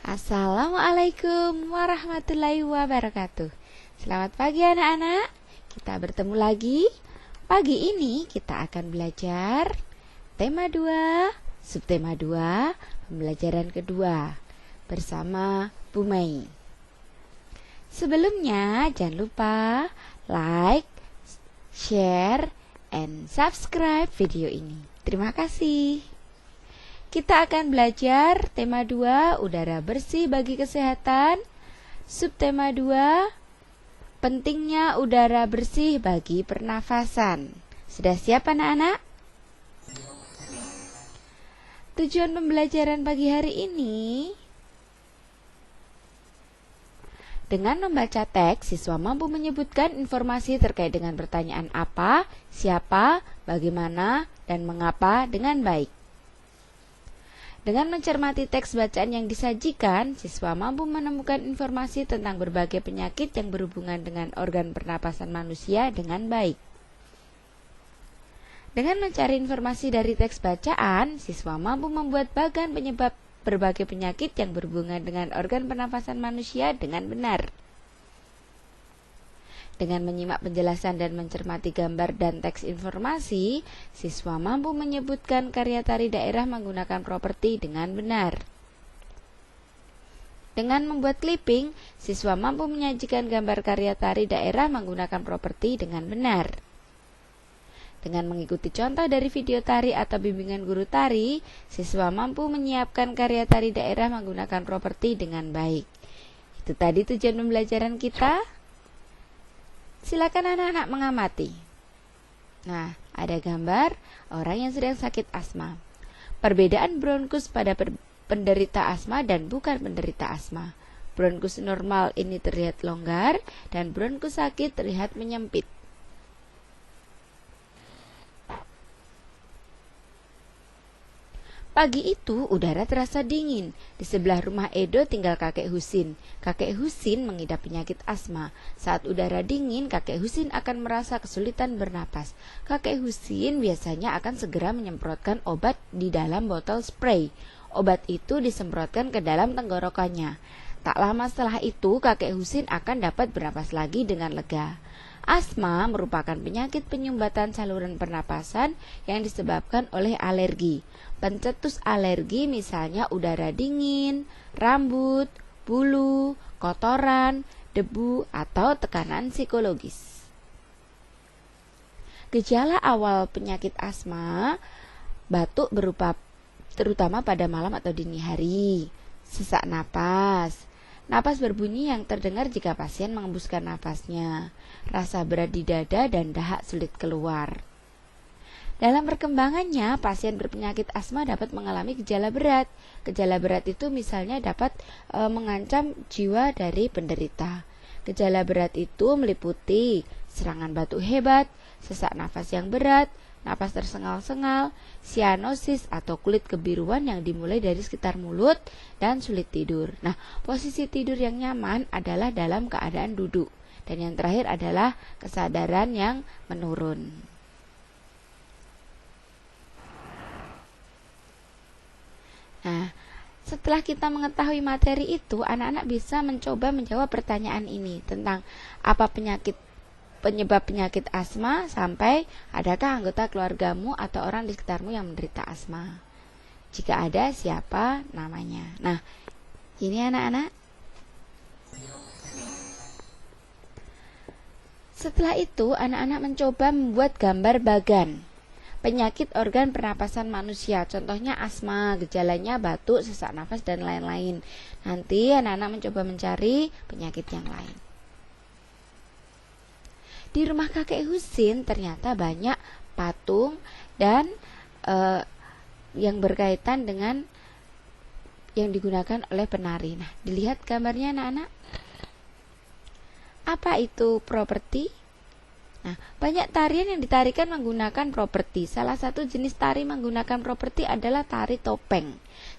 Assalamualaikum warahmatullahi wabarakatuh. Selamat pagi anak-anak. Kita bertemu lagi. Pagi ini kita akan belajar tema 2, subtema 2, pembelajaran kedua bersama Bu Mei. Sebelumnya jangan lupa like, share, and subscribe video ini. Terima kasih. Kita akan belajar tema 2, udara bersih bagi kesehatan. Subtema 2, pentingnya udara bersih bagi pernafasan. Sudah siap anak-anak? Tujuan pembelajaran pagi hari ini, dengan membaca teks, siswa mampu menyebutkan informasi terkait dengan pertanyaan apa, siapa, bagaimana, dan mengapa dengan baik. Dengan mencermati teks bacaan yang disajikan, siswa mampu menemukan informasi tentang berbagai penyakit yang berhubungan dengan organ pernapasan manusia dengan baik. Dengan mencari informasi dari teks bacaan, siswa mampu membuat bagan penyebab berbagai penyakit yang berhubungan dengan organ pernapasan manusia dengan benar. Dengan menyimak penjelasan dan mencermati gambar dan teks informasi, siswa mampu menyebutkan karya tari daerah menggunakan properti dengan benar. Dengan membuat clipping, siswa mampu menyajikan gambar karya tari daerah menggunakan properti dengan benar. Dengan mengikuti contoh dari video tari atau bimbingan guru tari, siswa mampu menyiapkan karya tari daerah menggunakan properti dengan baik. Itu tadi tujuan pembelajaran kita. Silakan anak-anak mengamati. Nah, ada gambar orang yang sedang sakit asma. Perbedaan bronkus pada penderita asma dan bukan penderita asma. Bronkus normal ini terlihat longgar dan bronkus sakit terlihat menyempit. Pagi itu udara terasa dingin. Di sebelah rumah Edo tinggal kakek Husin. Kakek Husin mengidap penyakit asma. Saat udara dingin, kakek Husin akan merasa kesulitan bernapas. Kakek Husin biasanya akan segera menyemprotkan obat di dalam botol spray. Obat itu disemprotkan ke dalam tenggorokannya. Tak lama setelah itu, kakek Husin akan dapat bernapas lagi dengan lega. Asma merupakan penyakit penyumbatan saluran pernapasan yang disebabkan oleh alergi. Pencetus alergi misalnya udara dingin, rambut, bulu, kotoran, debu, atau tekanan psikologis. Gejala awal penyakit asma, batuk berupa terutama pada malam atau dini hari, sesak napas, napas berbunyi yang terdengar jika pasien mengembuskan napasnya, rasa berat di dada dan dahak sulit keluar. Dalam perkembangannya, pasien berpenyakit asma dapat mengalami gejala berat. Gejala berat itu misalnya dapat mengancam jiwa dari penderita. Gejala berat itu meliputi serangan batuk hebat, sesak nafas yang berat, napas tersengal-sengal, sianosis atau kulit kebiruan yang dimulai dari sekitar mulut, dan sulit tidur. Nah, posisi tidur yang nyaman adalah dalam keadaan duduk. Dan yang terakhir adalah kesadaran yang menurun. Nah, setelah kita mengetahui materi itu, anak-anak bisa mencoba menjawab pertanyaan ini tentang apa penyebab penyakit asma, sampai adakah anggota keluargamu atau orang di sekitarmu yang menderita asma. Jika ada, siapa namanya. Nah, ini anak-anak. Setelah itu, anak-anak mencoba membuat gambar bagan penyakit organ pernapasan manusia. Contohnya asma, gejalanya batuk, sesak nafas, dan lain-lain. Nanti anak-anak mencoba mencari penyakit yang lain. Di rumah kakek Husin ternyata banyak patung dan yang berkaitan dengan yang digunakan oleh penari. Nah, dilihat gambarnya anak-anak. Apa itu properti? Nah, banyak tarian yang ditarikan menggunakan properti. Salah satu jenis tari menggunakan properti adalah tari topeng.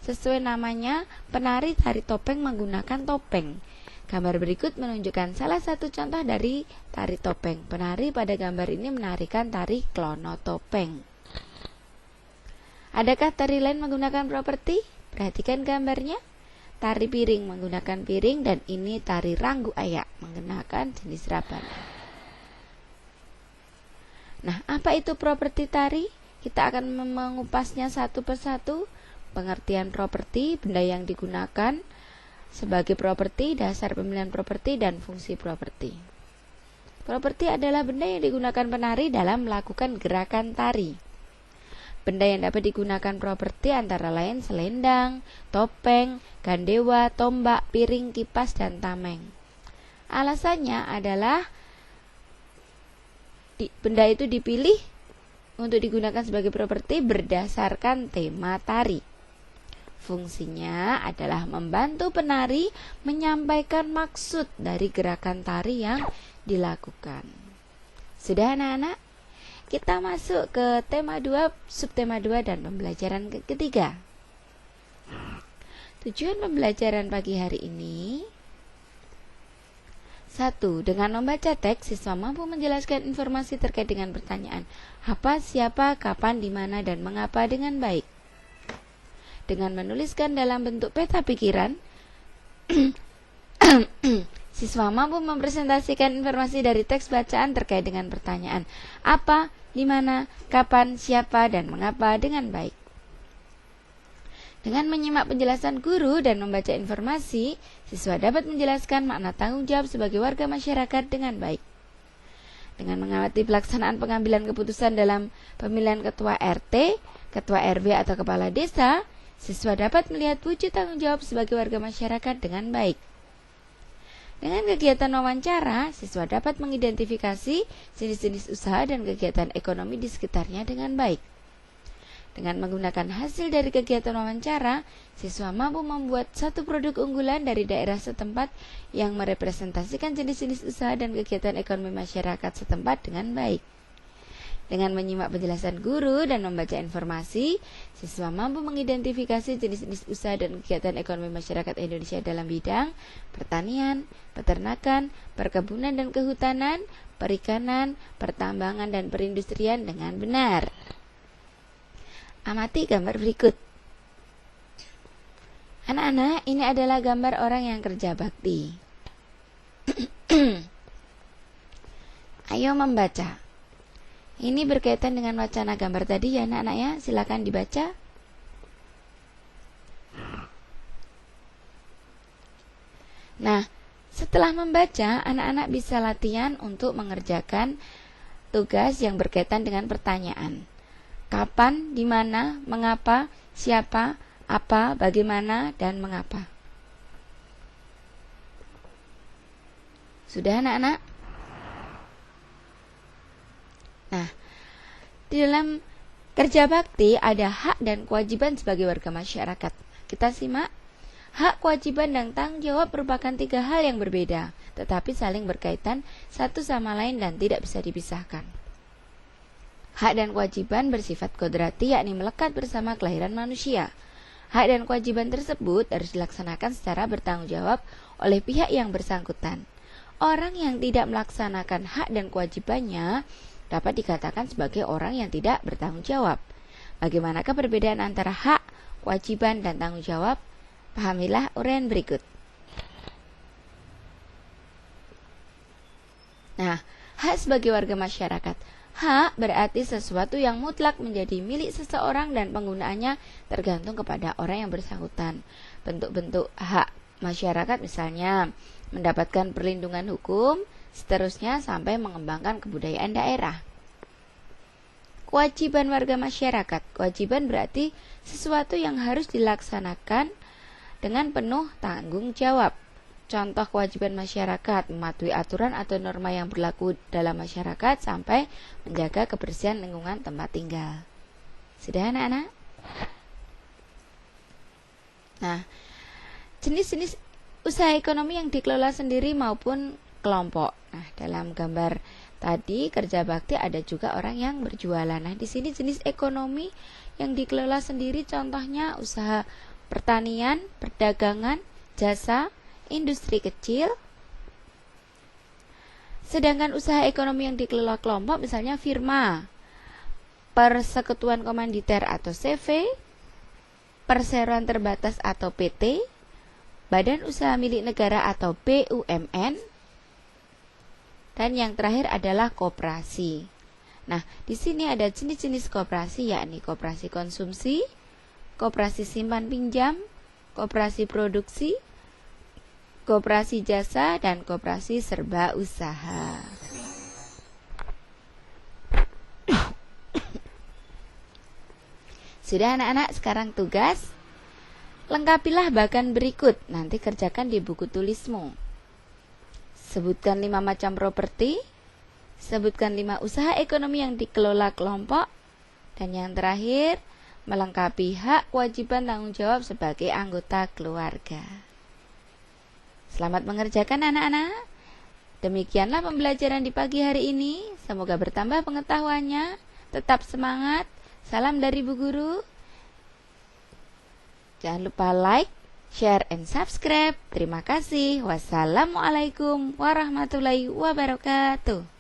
Sesuai namanya, penari tari topeng menggunakan topeng. Gambar berikut menunjukkan salah satu contoh dari tari topeng. Penari pada gambar ini menarikan tari klono topeng. Adakah tari lain menggunakan properti? Perhatikan gambarnya. tari piring menggunakan piring, dan ini tari ranggu ayak menggunakan jenis rabana. Nah, apa itu properti tari? Kita akan mengupasnya satu persatu. Pengertian properti, benda yang digunakan sebagai properti, dasar pemilihan properti, dan fungsi properti. Properti adalah benda yang digunakan penari dalam melakukan gerakan tari. Benda yang dapat digunakan properti antara lain selendang, topeng, gandewa, tombak, piring, kipas, dan tameng. Alasannya adalah benda itu dipilih untuk digunakan sebagai properti berdasarkan tema tari. Fungsinya adalah membantu penari menyampaikan maksud dari gerakan tari yang dilakukan. Sudah anak-anak? Kita masuk ke tema 2, subtema 2 dan pembelajaran ketiga. Tujuan pembelajaran pagi hari ini: 1. Dengan membaca teks, siswa mampu menjelaskan informasi terkait dengan pertanyaan apa, siapa, kapan, di mana, dan mengapa dengan baik. Dengan menuliskan dalam bentuk peta pikiran, siswa mampu mempresentasikan informasi dari teks bacaan terkait dengan pertanyaan apa, di mana, kapan, siapa, dan mengapa dengan baik. Dengan menyimak penjelasan guru dan membaca informasi, siswa dapat menjelaskan makna tanggung jawab sebagai warga masyarakat dengan baik. Dengan mengamati pelaksanaan pengambilan keputusan dalam pemilihan ketua RT, ketua RW, atau kepala desa, siswa dapat melihat wujud tanggung jawab sebagai warga masyarakat dengan baik. Dengan kegiatan wawancara, siswa dapat mengidentifikasi jenis-jenis usaha dan kegiatan ekonomi di sekitarnya dengan baik. Dengan menggunakan hasil dari kegiatan wawancara, siswa mampu membuat satu produk unggulan dari daerah setempat yang merepresentasikan jenis-jenis usaha dan kegiatan ekonomi masyarakat setempat dengan baik. Dengan menyimak penjelasan guru dan membaca informasi, siswa mampu mengidentifikasi jenis-jenis usaha dan kegiatan ekonomi masyarakat Indonesia dalam bidang pertanian, peternakan, perkebunan dan kehutanan, perikanan, pertambangan, dan perindustrian dengan benar. Amati gambar berikut. Anak-anak, ini adalah gambar orang yang kerja bakti. Ayo membaca. Ini berkaitan dengan wacana gambar tadi ya anak-anak ya. Silakan dibaca. Nah, setelah membaca, anak-anak bisa latihan untuk mengerjakan tugas yang berkaitan dengan pertanyaan. Kapan, di mana, mengapa, siapa, apa, bagaimana, dan mengapa. Sudah anak-anak? Nah, di dalam kerja bakti ada hak dan kewajiban sebagai warga masyarakat. Kita simak. Hak, kewajiban, dan tanggung jawab merupakan 3 hal yang berbeda, tetapi saling berkaitan satu sama lain dan tidak bisa dipisahkan. Hak dan kewajiban bersifat kodrati, yakni melekat bersama kelahiran manusia. Hak dan kewajiban tersebut harus dilaksanakan secara bertanggung jawab oleh pihak yang bersangkutan. Orang yang tidak melaksanakan hak dan kewajibannya dapat dikatakan sebagai orang yang tidak bertanggung jawab. Bagaimanakah perbedaan antara hak, kewajiban, dan tanggung jawab? Pahamilah uraian berikut. Nah, hak sebagai warga masyarakat. Hak berarti sesuatu yang mutlak menjadi milik seseorang dan penggunaannya tergantung kepada orang yang bersangkutan. Bentuk-bentuk hak masyarakat misalnya mendapatkan perlindungan hukum, seterusnya sampai mengembangkan kebudayaan daerah. Kewajiban warga masyarakat. Kewajiban berarti sesuatu yang harus dilaksanakan dengan penuh tanggung jawab. Contoh kewajiban masyarakat: mematuhi aturan atau norma yang berlaku dalam masyarakat sampai menjaga kebersihan lingkungan tempat tinggal. Sudah anak-anak? Nah, jenis-jenis usaha ekonomi yang dikelola sendiri maupun kelompok. Nah, dalam gambar tadi kerja bakti ada juga orang yang berjualan. Nah, di sini jenis ekonomi yang dikelola sendiri contohnya usaha pertanian, perdagangan, jasa, industri kecil. Sedangkan usaha ekonomi yang dikelola kelompok misalnya firma, persekutuan komanditer atau CV, perseroan terbatas atau PT, badan usaha milik negara atau BUMN, dan yang terakhir adalah koperasi. Nah, di sini ada jenis-jenis koperasi, yakni koperasi konsumsi, koperasi simpan pinjam, koperasi produksi, koperasi jasa, dan koperasi serba usaha. Sudah anak-anak, sekarang tugas lengkapilah bagan berikut. Nanti kerjakan di buku tulismu. Sebutkan 5 macam properti, sebutkan 5 usaha ekonomi yang dikelola kelompok, dan yang terakhir, melengkapi hak, kewajiban, tanggung jawab sebagai anggota keluarga. Selamat mengerjakan anak-anak. Demikianlah pembelajaran di pagi hari ini. Semoga bertambah pengetahuannya. Tetap semangat. Salam dari Bu Guru. Jangan lupa like, share, and subscribe. Terima kasih. Wassalamualaikum warahmatullahi wabarakatuh.